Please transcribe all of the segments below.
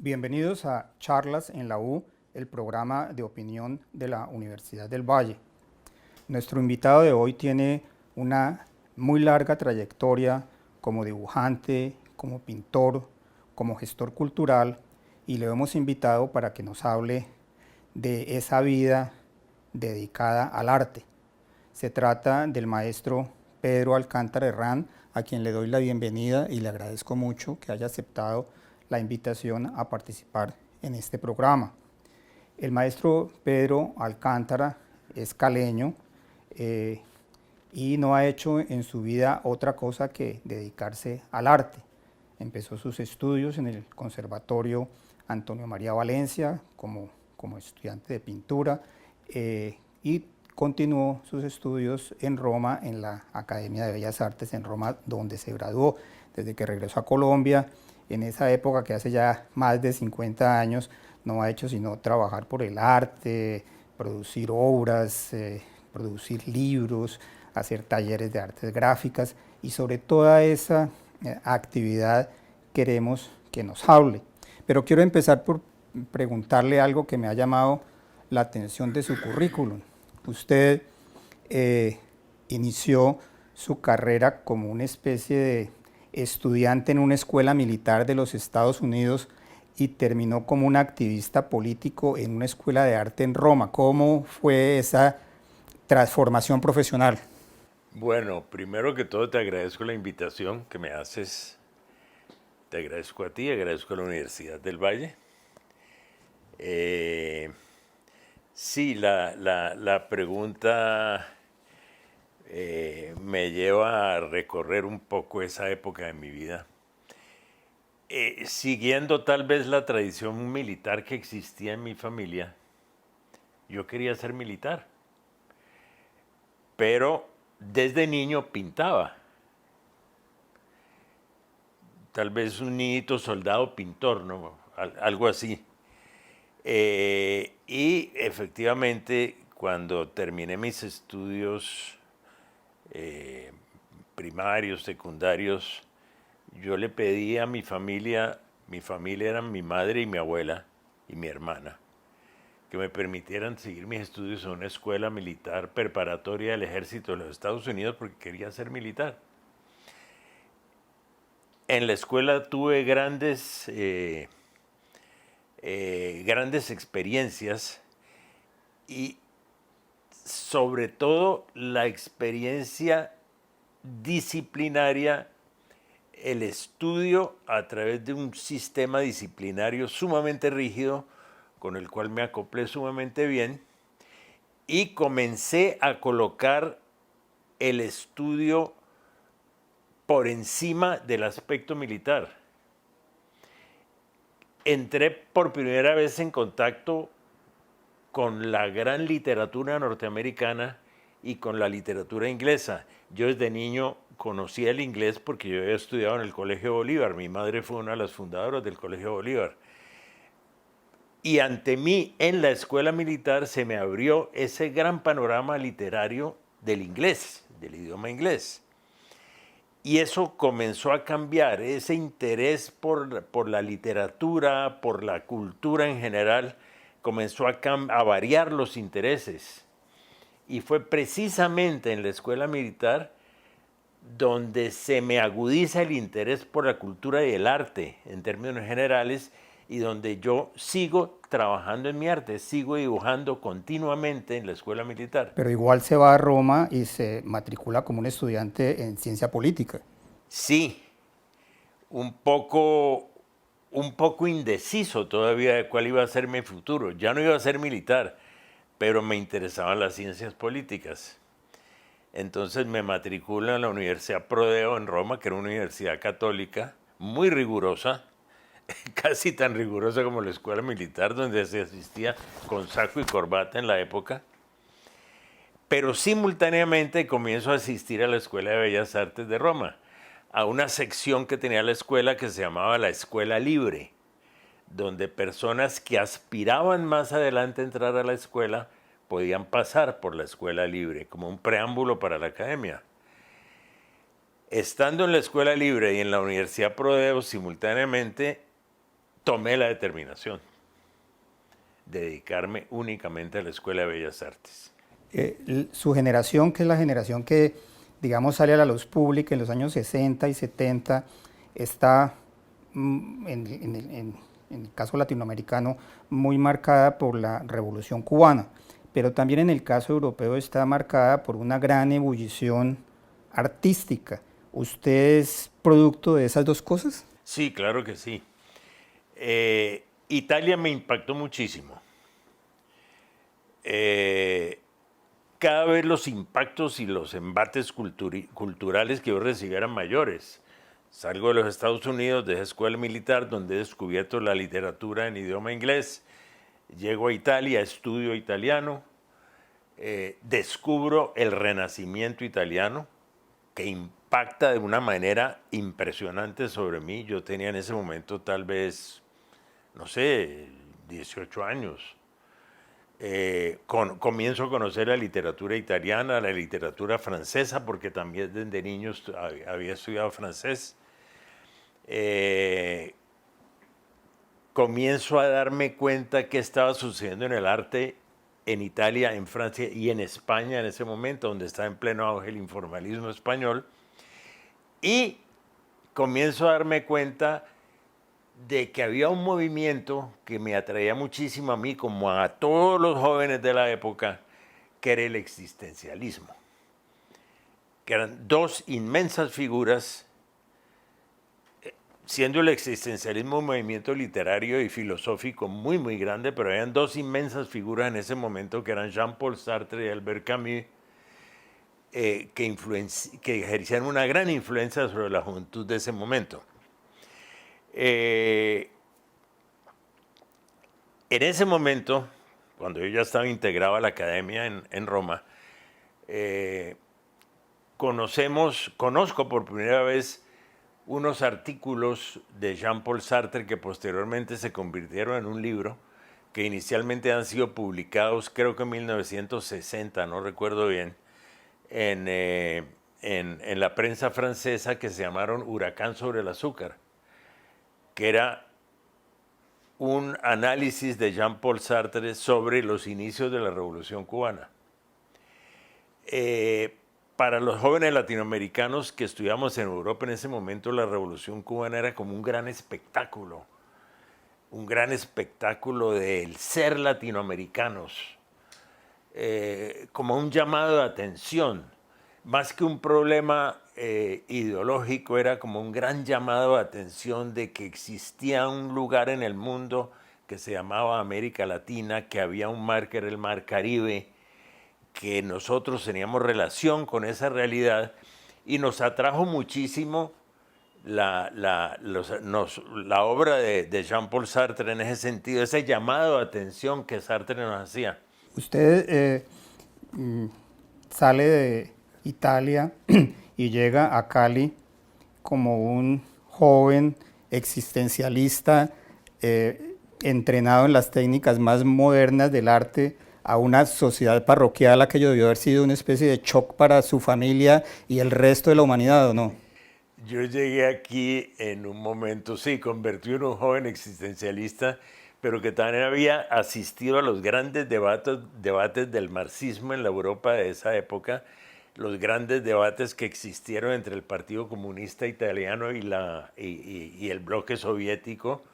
Bienvenidos a Charlas en la U, el programa de opinión de la Universidad del Valle. Nuestro invitado de hoy tiene una muy larga trayectoria como dibujante, como pintor, como gestor cultural, y le hemos invitado para que nos hable de esa vida dedicada al arte. Se trata del maestro Pedro Alcántara Herrán, a quien le doy la bienvenida y le agradezco mucho que haya aceptado la invitación a participar en este programa. El maestro Pedro Alcántara es caleño y no ha hecho en su vida otra cosa que dedicarse al arte. Empezó sus estudios en el Conservatorio Antonio María Valencia como estudiante de pintura y continuó sus estudios en Roma, en la Academia de Bellas Artes en Roma, donde se graduó. Desde que regresó a Colombia, en esa época que hace ya más de 50 años, no ha hecho sino trabajar por el arte, producir obras, producir libros, hacer talleres de artes gráficas, y sobre toda esa actividad queremos que nos hable. Pero quiero empezar por preguntarle algo que me ha llamado la atención de su currículum. Usted inició su carrera como una especie de estudiante en una escuela militar de los Estados Unidos y terminó como un activista político en una escuela de arte en Roma. ¿Cómo fue esa transformación profesional? Bueno, primero que todo te agradezco la invitación que me haces. Te agradezco a ti, agradezco a la Universidad del Valle. Sí, la pregunta me lleva a recorrer un poco esa época de mi vida. Siguiendo tal vez la tradición militar que existía en mi familia, yo quería ser militar, pero desde niño pintaba. Tal vez un niñito soldado pintor, ¿no? Algo así. Y efectivamente, cuando terminé mis estudios primarios, secundarios, yo le pedí a mi familia eran mi madre y mi abuela y mi hermana, que me permitieran seguir mis estudios en una escuela militar preparatoria del ejército de los Estados Unidos porque quería ser militar. En la escuela tuve grandes experiencias y sobre todo la experiencia disciplinaria, el estudio a través de un sistema disciplinario sumamente rígido con el cual me acoplé sumamente bien y comencé a colocar el estudio por encima del aspecto militar. Entré por primera vez en contacto con la gran literatura norteamericana y con la literatura inglesa. Yo desde niño conocía el inglés porque yo había estudiado en el Colegio Bolívar. Mi madre fue una de las fundadoras del Colegio Bolívar. Y ante mí, en la escuela militar, se me abrió ese gran panorama literario del inglés, del idioma inglés. Y eso comenzó a cambiar, ese interés por la literatura, por la cultura en general, comenzó a variar los intereses. Y fue precisamente en la escuela militar donde se me agudiza el interés por la cultura y el arte en términos generales y donde yo sigo trabajando en mi arte, sigo dibujando continuamente en la escuela militar. Pero igual se va a Roma y se matricula como un estudiante en ciencia política. Sí, un poco indeciso todavía de cuál iba a ser mi futuro. Ya no iba a ser militar, pero me interesaban las ciencias políticas. Entonces me matriculo en la Universidad Prodeo en Roma, que era una universidad católica, muy rigurosa, casi tan rigurosa como la escuela militar, donde se asistía con saco y corbata en la época. Pero simultáneamente comienzo a asistir a la Escuela de Bellas Artes de Roma, a una sección que tenía la escuela que se llamaba la Escuela Libre, donde personas que aspiraban más adelante a entrar a la escuela podían pasar por la Escuela Libre, como un preámbulo para la academia. Estando en la Escuela Libre y en la Universidad Prodeo simultáneamente, tomé la determinación de dedicarme únicamente a la Escuela de Bellas Artes. Su generación, que es la generación que, digamos, sale a la luz pública en los años 60 y 70, está, en el caso latinoamericano, muy marcada por la Revolución Cubana, pero también en el caso europeo está marcada por una gran ebullición artística. ¿Usted es producto de esas dos cosas? Sí, claro que sí. Italia me impactó muchísimo. Cada vez los impactos y los embates culturales que yo recibí eran mayores. Salgo de los Estados Unidos, de escuela militar, donde he descubierto la literatura en idioma inglés. Llego a Italia, estudio italiano, descubro el Renacimiento italiano, que impacta de una manera impresionante sobre mí. Yo tenía en ese momento tal vez, no sé, 18 años. Comienzo a conocer la literatura italiana, la literatura francesa, porque también desde niño había estudiado francés. Comienzo a darme cuenta qué estaba sucediendo en el arte en Italia, en Francia y en España en ese momento, donde está en pleno auge el informalismo español. Y comienzo a darme cuenta de que había un movimiento que me atraía muchísimo a mí, como a todos los jóvenes de la época, que era el existencialismo. Que eran dos inmensas figuras, siendo el existencialismo un movimiento literario y filosófico muy, muy grande, pero eran dos inmensas figuras en ese momento, que eran Jean-Paul Sartre y Albert Camus, que ejercían una gran influencia sobre la juventud de ese momento. En ese momento, cuando yo ya estaba integrado a la academia en Roma, conozco por primera vez unos artículos de Jean-Paul Sartre que posteriormente se convirtieron en un libro, que inicialmente han sido publicados, creo que en 1960, no recuerdo bien, en la prensa francesa, que se llamaron Huracán sobre el azúcar, que era un análisis de Jean-Paul Sartre sobre los inicios de la Revolución Cubana. Para los jóvenes latinoamericanos que estudiamos en Europa en ese momento, la Revolución Cubana era como un gran espectáculo del ser latinoamericanos, como un llamado de atención, más que un problema ideológico, era como un gran llamado de atención de que existía un lugar en el mundo que se llamaba América Latina, que había un mar que era el Mar Caribe, que nosotros teníamos relación con esa realidad, y nos atrajo muchísimo la obra de Jean-Paul Sartre en ese sentido, ese llamado de atención que Sartre nos hacía. Usted sale de Italia y llega a Cali como un joven existencialista entrenado en las técnicas más modernas del arte, a una sociedad parroquial. Aquello debió haber sido una especie de shock para su familia y el resto de la humanidad, ¿o no? Yo llegué aquí en un momento, sí, convertido en un joven existencialista, pero que también había asistido a los grandes debates del marxismo en la Europa de esa época, los grandes debates que existieron entre el Partido Comunista Italiano y el bloque soviético.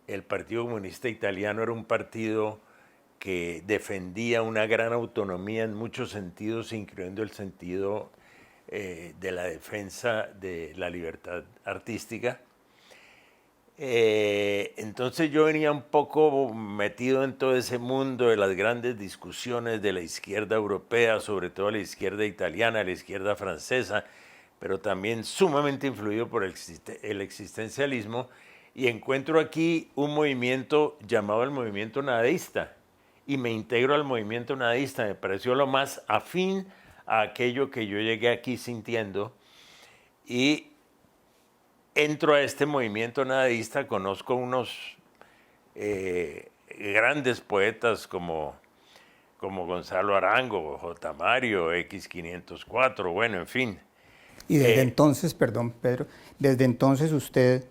El Partido Comunista Italiano era un partido que defendía una gran autonomía en muchos sentidos, incluyendo el sentido de la defensa de la libertad artística. Entonces yo venía un poco metido en todo ese mundo de las grandes discusiones de la izquierda europea, sobre todo la izquierda italiana, la izquierda francesa, pero también sumamente influido por el existencialismo, y encuentro aquí un movimiento llamado el movimiento nadaísta, y me integro al movimiento nadaísta. Me pareció lo más afín a aquello que yo llegué aquí sintiendo, y entro a este movimiento nadaísta. Conozco unos grandes poetas como Gonzalo Arango, J. Mario, X504, bueno, en fin. Y desde entonces, perdón Pedro, desde entonces usted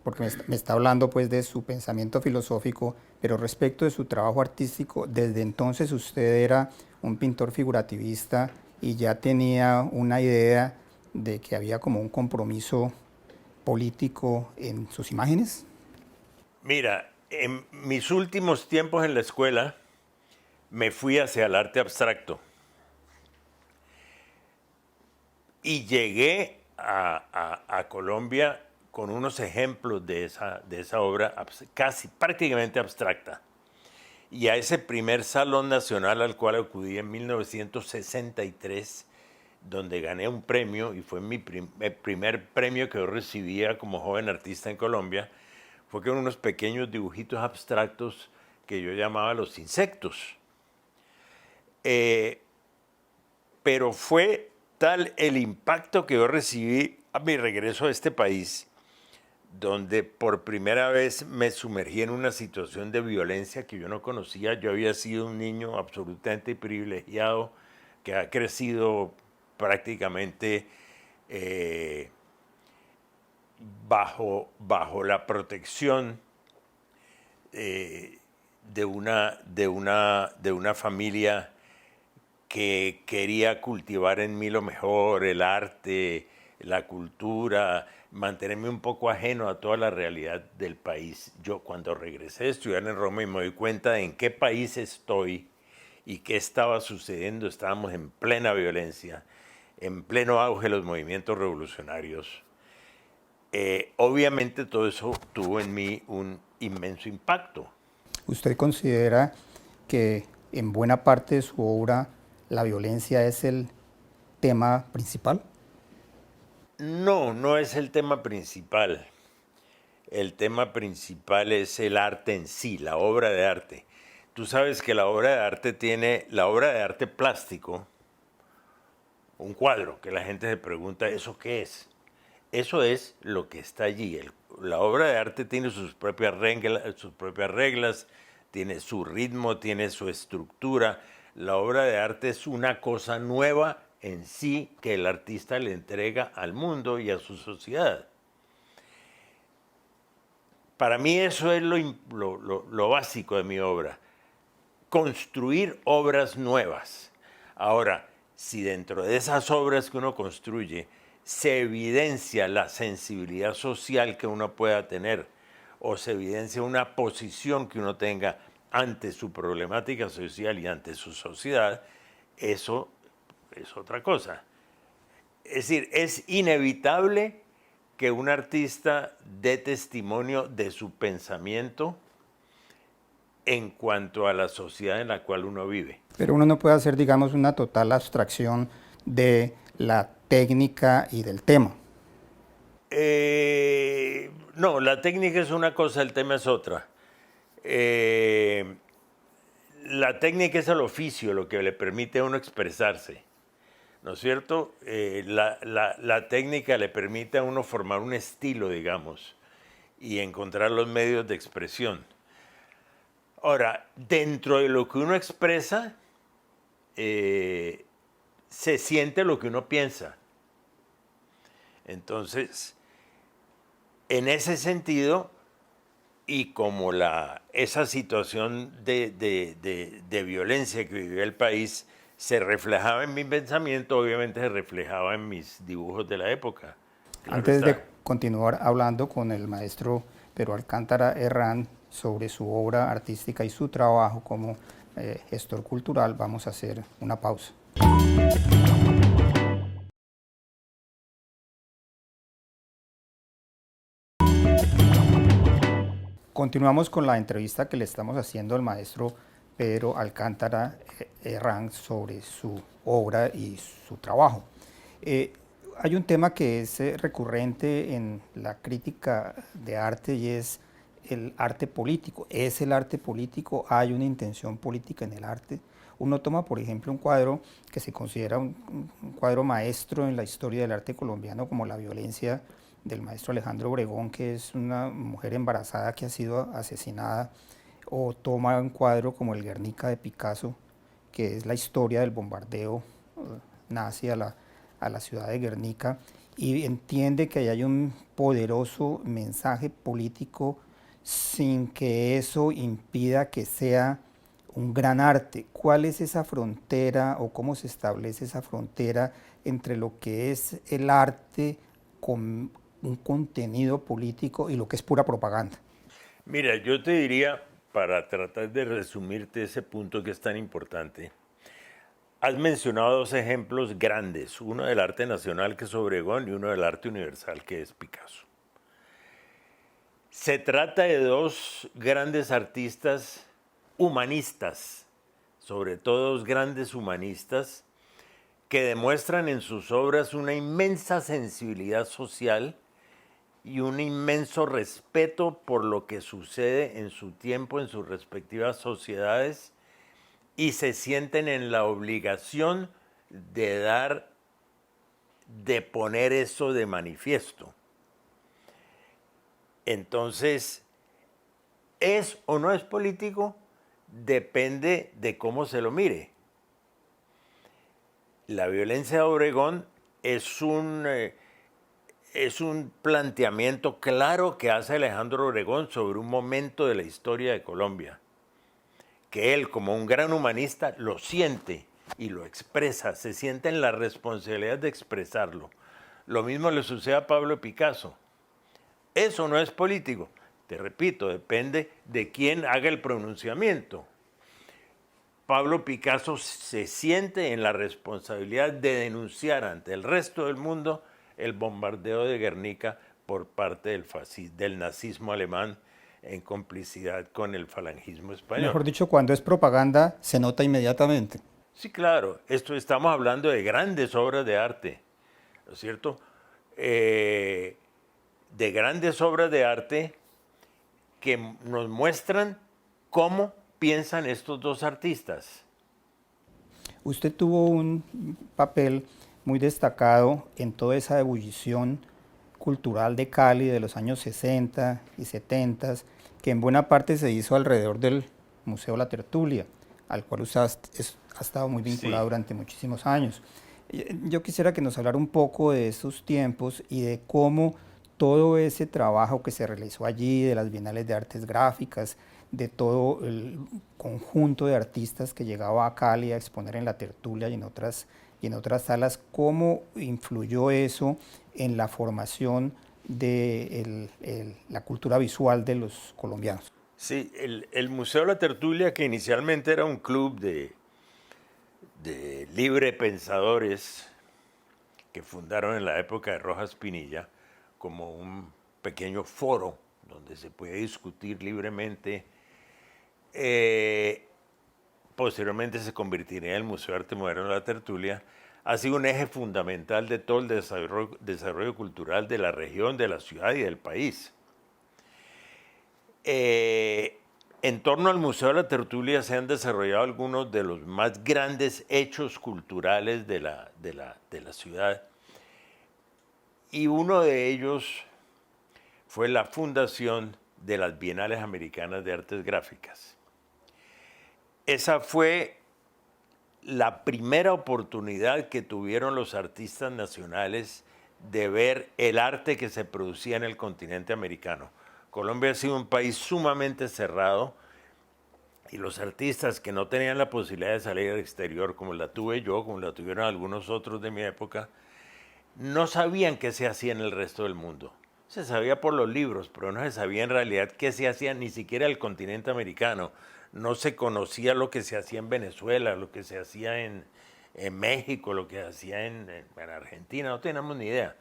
porque me está hablando pues de su pensamiento filosófico, pero respecto de su trabajo artístico, desde entonces usted era un pintor figurativista y ya tenía una idea de que había como un compromiso político en sus imágenes. Mira, en mis últimos tiempos en la escuela me fui hacia el arte abstracto y llegué a Colombia con unos ejemplos de esa obra casi prácticamente abstracta. Y a ese primer Salón Nacional al cual acudí en 1963, donde gané un premio, y fue el primer premio que yo recibía como joven artista en Colombia, fue con unos pequeños dibujitos abstractos que yo llamaba los insectos. Pero fue tal el impacto que yo recibí a mi regreso a este país, donde por primera vez me sumergí en una situación de violencia que yo no conocía. Yo había sido un niño absolutamente privilegiado que ha crecido prácticamente bajo la protección de una familia que quería cultivar en mí lo mejor, el arte, la cultura, mantenerme un poco ajeno a toda la realidad del país. Yo cuando regresé a estudiar en Roma y me doy cuenta de en qué país estoy y qué estaba sucediendo, estábamos en plena violencia, en pleno auge de los movimientos revolucionarios. Obviamente todo eso tuvo en mí un inmenso impacto. ¿Usted considera que en buena parte de su obra la violencia es el tema principal? No, no es el tema principal. El tema principal es el arte en sí, la obra de arte. Tú sabes que la obra de arte tiene, la obra de arte plástico, un cuadro, que la gente se pregunta, ¿eso qué es? Eso es lo que está allí. La obra de arte tiene sus propias reglas, tiene su ritmo, tiene su estructura. La obra de arte es una cosa nueva en sí que el artista le entrega al mundo y a su sociedad. Para mí eso es lo básico de mi obra. Construir obras nuevas. Ahora, si dentro de esas obras que uno construye se evidencia la sensibilidad social que uno pueda tener o se evidencia una posición que uno tenga ante su problemática social y ante su sociedad, eso es otra cosa. Es decir, es inevitable que un artista dé testimonio de su pensamiento en cuanto a la sociedad en la cual uno vive. Pero uno no puede hacer, digamos, una total abstracción de la técnica y del tema. No, la técnica es una cosa, el tema es otra. La técnica es el oficio, lo que le permite a uno expresarse, ¿no es cierto? La técnica le permite a uno formar un estilo, digamos, y encontrar los medios de expresión. Ahora, dentro de lo que uno expresa, se siente lo que uno piensa. Entonces, en ese sentido, y como esa situación de violencia que vivió el país se reflejaba en mi pensamiento, obviamente se reflejaba en mis dibujos de la época. Claro Antes está. de continuar hablando con el maestro Pedro Alcántara Herrán sobre su obra artística y su trabajo como gestor cultural, vamos a hacer una pausa. Continuamos con la entrevista que le estamos haciendo al maestro Pedro Alcántara Herrán sobre su obra y su trabajo. Hay un tema que es recurrente en la crítica de arte y es el arte político. ¿Es el arte político? ¿Hay una intención política en el arte? Uno toma, por ejemplo, un cuadro que se considera un cuadro maestro en la historia del arte colombiano, como La violencia del maestro Alejandro Obregón, que es una mujer embarazada que ha sido asesinada, o toma un cuadro como el Guernica de Picasso, que es la historia del bombardeo nazi a la ciudad de Guernica, y entiende que ahí hay un poderoso mensaje político sin que eso impida que sea un gran arte. ¿Cuál es esa frontera o cómo se establece esa frontera entre lo que es el arte con un contenido político y lo que es pura propaganda? Mira, yo te diría, para tratar de resumirte ese punto que es tan importante, has mencionado dos ejemplos grandes, uno del arte nacional que es Obregón y uno del arte universal que es Picasso. Se trata de dos grandes artistas humanistas, sobre todo dos grandes humanistas, que demuestran en sus obras una inmensa sensibilidad social y un inmenso respeto por lo que sucede en su tiempo, en sus respectivas sociedades, y se sienten en la obligación de poner eso de manifiesto. Entonces, ¿es o no es político? Depende de cómo se lo mire. La violencia de Obregón es un planteamiento claro que hace Alejandro Obregón sobre un momento de la historia de Colombia, que él, como un gran humanista, lo siente y lo expresa, se siente en la responsabilidad de expresarlo. Lo mismo le sucede a Pablo Picasso. Eso no es político. Te repito, depende de quién haga el pronunciamiento. Pablo Picasso se siente en la responsabilidad de denunciar ante el resto del mundo el bombardeo de Guernica por parte del nazismo alemán en complicidad con el falangismo español. Mejor dicho, cuando es propaganda se nota inmediatamente. Sí, claro, estamos hablando de grandes obras de arte, ¿no es cierto? De grandes obras de arte que nos muestran cómo piensan estos dos artistas. Usted tuvo un papel muy destacado en toda esa ebullición cultural de Cali de los años 60 y 70, que en buena parte se hizo alrededor del Museo La Tertulia, al cual usted ha estado muy vinculado Sí. durante muchísimos años. Yo quisiera que nos hablara un poco de esos tiempos y de cómo todo ese trabajo que se realizó allí, de las bienales de artes gráficas, de todo el conjunto de artistas que llegaba a Cali a exponer en La Tertulia y en otras salas, cómo influyó eso en la formación de la cultura visual de los colombianos. Sí, el Museo La Tertulia, que inicialmente era un club de libre pensadores que fundaron en la época de Rojas Pinilla, como un pequeño foro donde se puede discutir libremente. Posteriormente se convertiría en el Museo de Arte Moderno de La Tertulia. Ha sido un eje fundamental de todo el desarrollo cultural de la región, de la ciudad y del país. En torno al Museo de la Tertulia se han desarrollado algunos de los más grandes hechos culturales de la ciudad. Y uno de ellos fue la fundación de las Bienales Americanas de Artes Gráficas. Esa fue la primera oportunidad que tuvieron los artistas nacionales de ver el arte que se producía en el continente americano. Colombia ha sido un país sumamente cerrado y los artistas que no tenían la posibilidad de salir al exterior, como la tuve yo, como la tuvieron algunos otros de mi época, no sabían qué se hacía en el resto del mundo. Se sabía por los libros, pero no se sabía en realidad qué se hacía ni siquiera en el continente americano. No se conocía lo que se hacía en Venezuela, lo que se hacía en México, lo que se hacía en Argentina, no teníamos ni idea.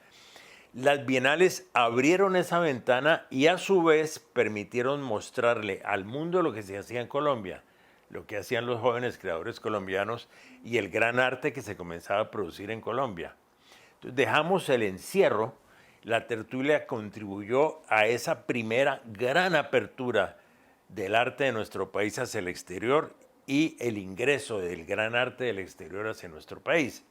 Las bienales abrieron esa ventana y a su vez permitieron mostrarle al mundo lo que se hacía en Colombia, lo que hacían los jóvenes creadores colombianos y el gran arte que se comenzaba a producir en Colombia. Entonces dejamos el encierro, La Tertulia contribuyó a esa primera gran apertura del arte de nuestro país hacia el exterior y el ingreso del gran arte del exterior hacia nuestro país.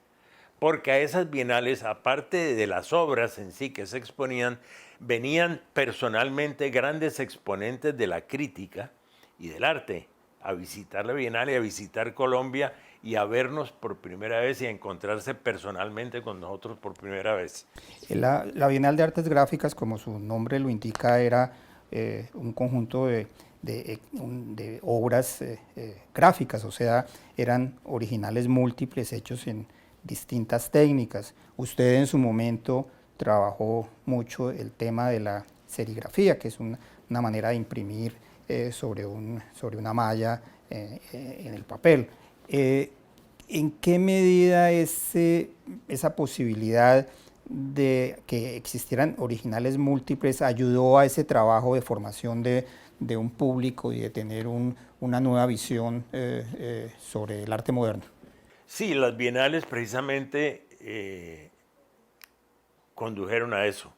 Porque a esas bienales, aparte de las obras en sí que se exponían, venían personalmente grandes exponentes de la crítica y del arte a visitar la bienal y a visitar Colombia y a vernos por primera vez y a encontrarse personalmente con nosotros por primera vez. La Bienal de Artes Gráficas, como su nombre lo indica, era un conjunto de obras gráficas, o sea, eran originales múltiples hechos en distintas técnicas. Usted en su momento trabajó mucho el tema de la serigrafía, que es una manera de imprimir sobre una malla en el papel. ¿En qué medida esa posibilidad de que existieran originales múltiples ayudó a ese trabajo de formación de un público y de tener una nueva visión sobre el arte moderno? Sí, las bienales precisamente condujeron a eso.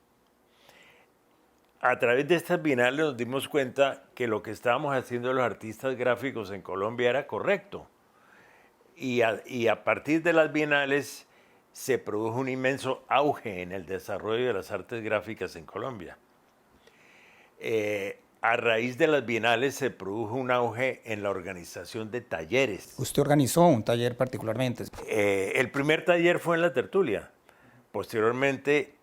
A través de estas bienales nos dimos cuenta que lo que estábamos haciendo los artistas gráficos en Colombia era correcto. Y a partir de las bienales se produjo un inmenso auge en el desarrollo de las artes gráficas en Colombia. A raíz de las bienales se produjo un auge en la organización de talleres. Usted organizó un taller particularmente. El primer taller fue en La Tertulia. Posteriormente,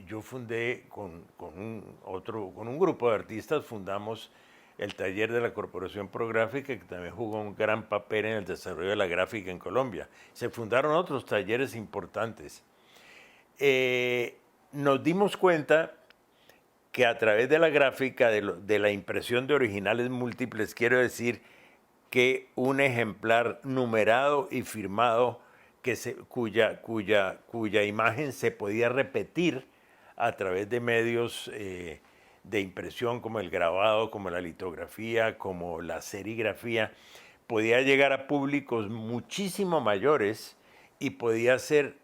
yo fundé con un grupo de artistas, fundamos el taller de la Corporación Prográfica, que también jugó un gran papel en el desarrollo de la gráfica en Colombia. Se fundaron otros talleres importantes. Nos dimos cuenta que a través de la gráfica, de la impresión de originales múltiples, quiero decir que un ejemplar numerado y firmado cuya imagen se podía repetir a través de medios de impresión como el grabado, como la litografía, como la serigrafía, podía llegar a públicos muchísimo mayores y podía ser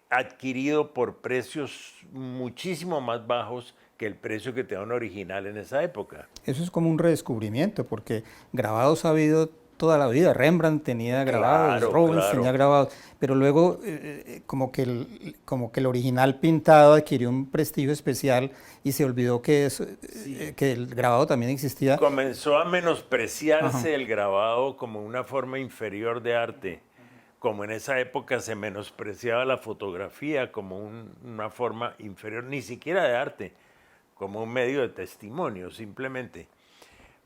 adquirido por precios muchísimo más bajos que el precio que te da un original en esa época. Eso es como un redescubrimiento, porque grabados ha habido toda la vida. Rembrandt tenía grabados, Claro, Rubens claro. tenía grabados, pero luego como que el original pintado adquirió un prestigio especial y se olvidó que el grabado también existía. Comenzó a menospreciarse Ajá. el grabado como una forma inferior de arte, como en esa época se menospreciaba la fotografía como una forma inferior, ni siquiera de arte, como un medio de testimonio simplemente.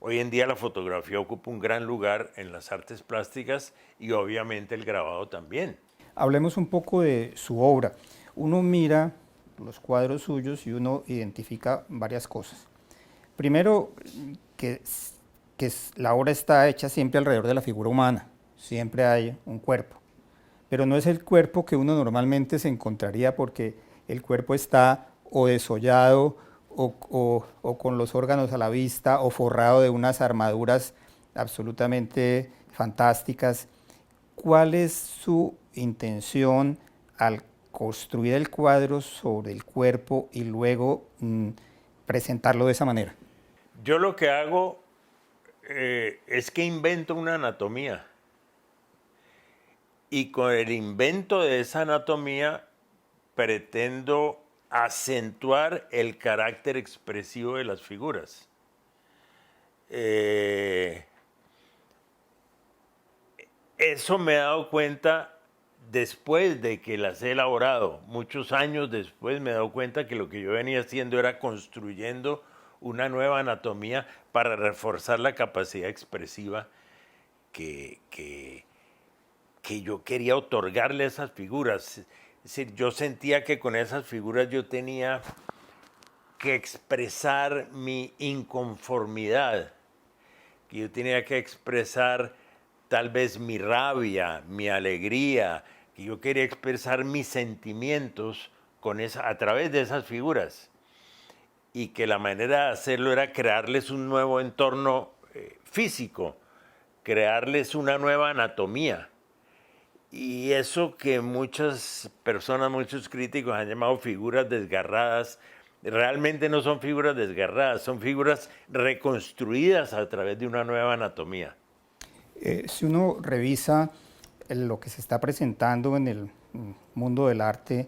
Hoy en día la fotografía ocupa un gran lugar en las artes plásticas y obviamente el grabado también. Hablemos un poco de su obra. Uno mira los cuadros suyos y uno identifica varias cosas. Primero, que la obra está hecha siempre alrededor de la figura humana, siempre hay un cuerpo, pero no es el cuerpo que uno normalmente se encontraría, porque el cuerpo está o desollado o con los órganos a la vista o forrado de unas armaduras absolutamente fantásticas. ¿Cuál es su intención al construir el cuadro sobre el cuerpo y luego presentarlo de esa manera? Yo lo que hago es que invento una anatomía y con el invento de esa anatomía pretendo acentuar el carácter expresivo de las figuras. Eso me he dado cuenta después de que las he elaborado. Muchos años después me he dado cuenta que lo que yo venía haciendo era construyendo una nueva anatomía para reforzar la capacidad expresiva que yo quería otorgarle a esas figuras. Es decir, yo sentía que con esas figuras yo tenía que expresar mi inconformidad, que yo tenía que expresar tal vez mi rabia, mi alegría, que yo quería expresar mis sentimientos a través de esas figuras. Y que la manera de hacerlo era crearles un nuevo entorno físico, crearles una nueva anatomía. Y eso que muchas personas, muchos críticos han llamado figuras desgarradas, realmente no son figuras desgarradas, son figuras reconstruidas a través de una nueva anatomía. Si uno revisa lo que se está presentando en el mundo del arte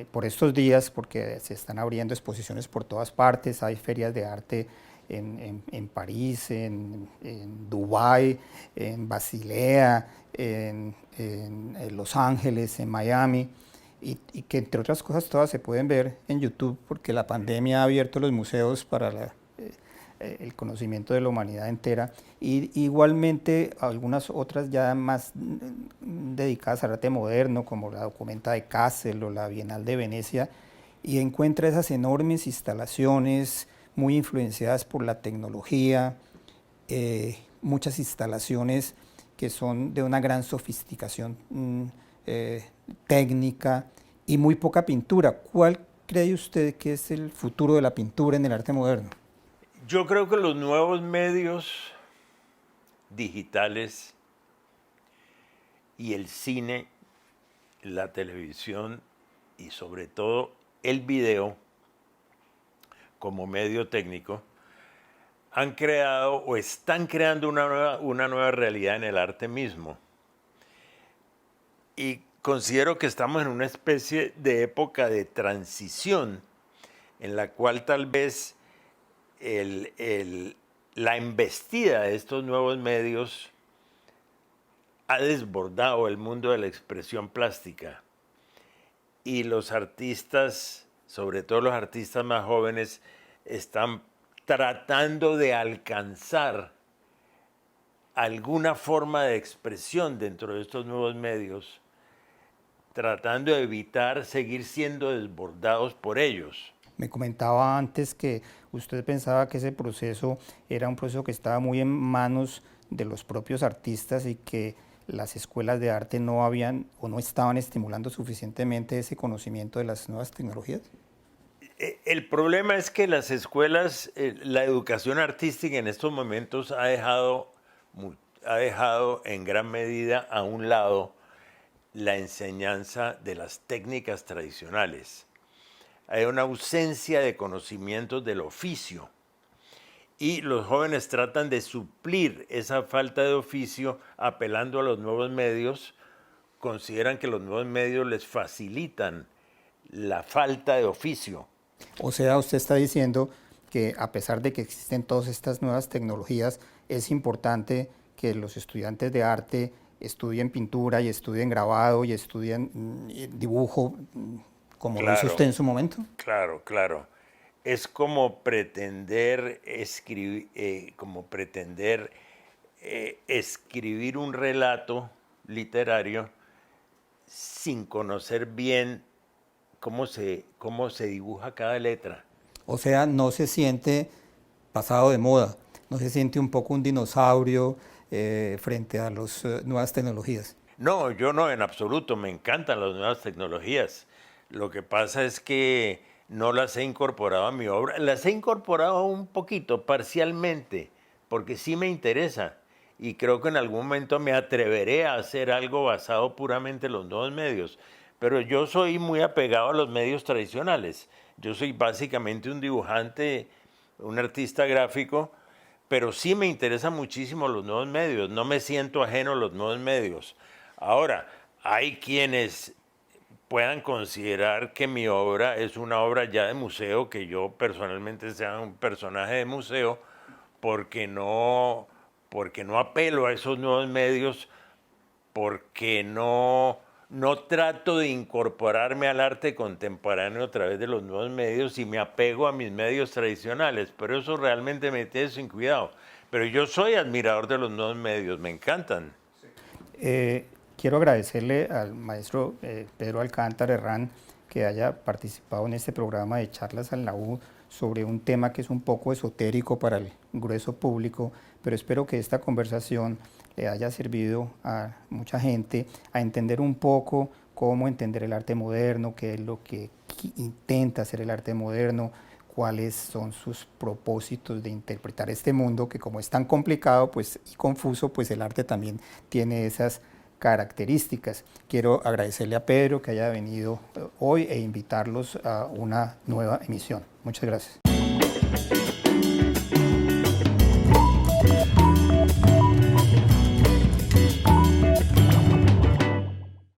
por estos días, porque se están abriendo exposiciones por todas partes, hay ferias de arte en París, en Dubái, en Basilea, en Los Ángeles, en Miami, y que entre otras cosas todas se pueden ver en YouTube porque la pandemia ha abierto los museos para el conocimiento de la humanidad entera, y igualmente algunas otras ya más dedicadas al arte moderno, como la Documenta de Kassel o la Bienal de Venecia, y encuentra esas enormes instalaciones muy influenciadas por la tecnología, muchas instalaciones que son de una gran sofisticación técnica y muy poca pintura. ¿Cuál cree usted que es el futuro de la pintura en el arte moderno? Yo creo que los nuevos medios digitales y el cine, la televisión y sobre todo el video como medio técnico han creado o están creando una nueva realidad en el arte mismo. Y considero que estamos en una especie de época de transición en la cual tal vez la embestida de estos nuevos medios ha desbordado el mundo de la expresión plástica, y los artistas, sobre todo los artistas más jóvenes, están tratando de alcanzar alguna forma de expresión dentro de estos nuevos medios, tratando de evitar seguir siendo desbordados por ellos. Me comentaba antes que usted pensaba que ese proceso era un proceso que estaba muy en manos de los propios artistas y que las escuelas de arte no habían o no estaban estimulando suficientemente ese conocimiento de las nuevas tecnologías. El problema es que las escuelas, la educación artística en estos momentos ha dejado en gran medida a un lado la enseñanza de las técnicas tradicionales. Hay una ausencia de conocimientos del oficio y los jóvenes tratan de suplir esa falta de oficio apelando a los nuevos medios. Consideran que los nuevos medios les facilitan la falta de oficio. O sea, usted está diciendo que a pesar de que existen todas estas nuevas tecnologías, es importante que los estudiantes de arte estudien pintura y estudien grabado y estudien dibujo, como lo hizo usted en su momento. Claro, claro. Es como pretender escribir un relato literario sin conocer bien cómo se dibuja cada letra. O sea, no se siente pasado de moda, no se siente un poco un dinosaurio frente a las nuevas tecnologías. No, yo no, en absoluto, me encantan las nuevas tecnologías. Lo que pasa es que no las he incorporado a mi obra. Las he incorporado un poquito, parcialmente, porque sí me interesa. Y creo que en algún momento me atreveré a hacer algo basado puramente en los nuevos medios. Pero yo soy muy apegado a los medios tradicionales. Yo soy básicamente un dibujante, un artista gráfico, pero sí me interesan muchísimo los nuevos medios. No me siento ajeno a los nuevos medios. Ahora, hay quienes puedan considerar que mi obra es una obra ya de museo, que yo personalmente sea un personaje de museo, porque no apelo a esos nuevos medios, porque no trato de incorporarme al arte contemporáneo a través de los nuevos medios y me apego a mis medios tradicionales, pero eso realmente me tiene sin cuidado. Pero yo soy admirador de los nuevos medios, me encantan. Quiero agradecerle al maestro Pedro Alcántara Herrán que haya participado en este programa de charlas en la U sobre un tema que es un poco esotérico para el grueso público, pero espero que esta conversación le haya servido a mucha gente a entender un poco cómo entender el arte moderno, qué es lo que intenta hacer el arte moderno, cuáles son sus propósitos de interpretar este mundo que, como es tan complicado pues, y confuso, pues el arte también tiene esas características. Quiero agradecerle a Pedro que haya venido hoy e invitarlos a una nueva emisión. Muchas gracias.